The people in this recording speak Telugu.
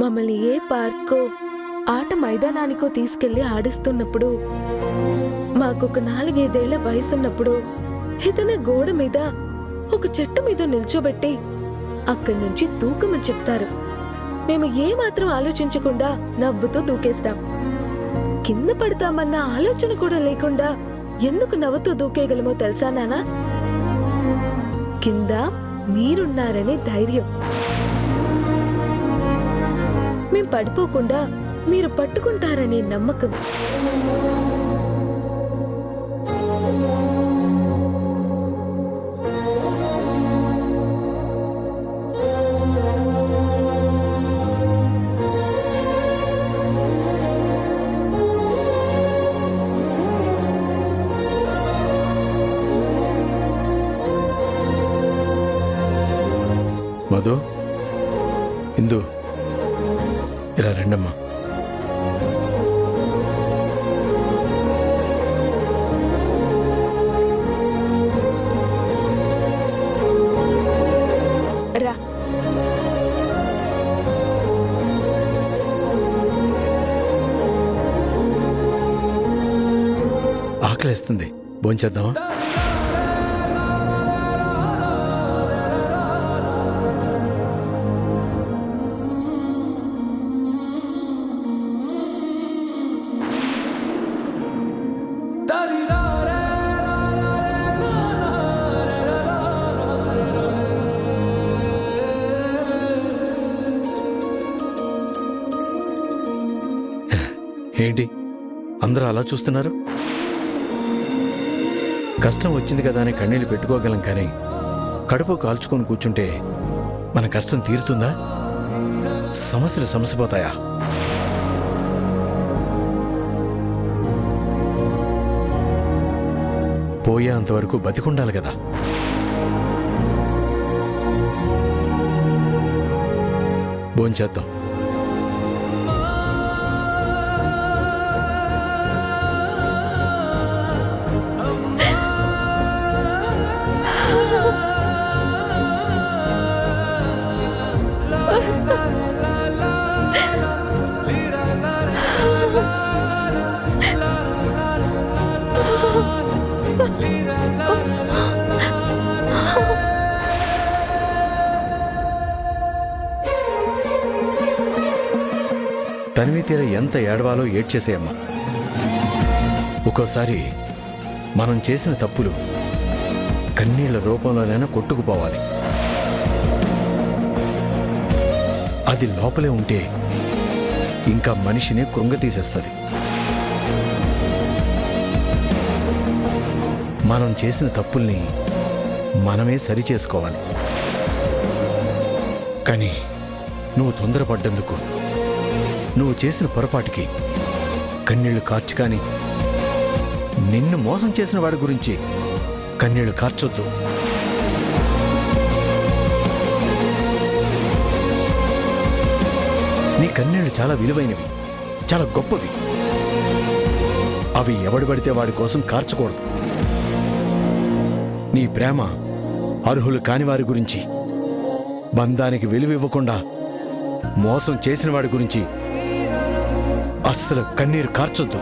మమ్మల్ని ఏ పార్కో ఆట మైదానానికో తీసుకెళ్లి ఆడిస్తున్నప్పుడు, మాకొక 4-5 ఏళ్ల వయసున్నప్పుడు ఏదైనా గోడ మీద ఒక చెట్టు మీద నిల్చోబెట్టి అక్కడి నుంచి దూకమని చెప్తారు. మేము ఏమాత్రం ఆలోచించకుండా నవ్వుతూ దూకేస్తాం. కింద పడతామన్న ఆలోచన కూడా లేకుండా ఎందుకు నవ్వుతూ దూకేయగలమో తెలుసా నానా? కింద మీరున్నారని ధైర్యం. మేం పడిపోకుండా మీరు పట్టుకుంటారనే నమ్మకం. మధు, ఇందు, ఇలా రండమ్మా. రా. ఆకలేస్తుంది, భోంచేద్దామా? ఏంటి అందరూ అలా చూస్తున్నారు? కష్టం వచ్చింది కదా అని కన్నీళ్ళు పెట్టుకోగలం, కానీ కడుపు కాల్చుకొని కూర్చుంటే మన కష్టం తీరుతుందా? సమస్యలు సమసిపోతాయా? పోయేంతవరకు బతికుండాలి కదా. భోంచేద్దాం. తనివి తీర ఎంత ఏడవాలో ఏడ్చేసేయమ్మా. ఒక్కోసారి మనం చేసిన తప్పులు కన్నీళ్ల రూపంలోనైనా కొట్టుకుపోవాలి. అది లోపలే ఉంటే ఇంకా మనిషిని కృంగతీసేస్తుంది. మనం చేసిన తప్పుల్ని మనమే సరిచేసుకోవాలి. కానీ నువ్వు తొందరపడ్డందుకు, నువ్వు చేసిన పొరపాటుకి కన్నీళ్లు కార్చు. కానీ నిన్ను మోసం చేసిన వాడి గురించి కన్నీళ్లు కార్చొద్దు. నీ కన్నీళ్లు చాలా విలువైనవి, చాలా గొప్పవి. అవి ఎవడు పడితే వాడి కోసం కార్చకూడదు. నీ ప్రేమ అర్హులు కాని వారి గురించి, బంధానికి విలువివ్వకుండా మోసం చేసిన వాడి గురించి అస్సలు కన్నీరు కార్చొద్దు.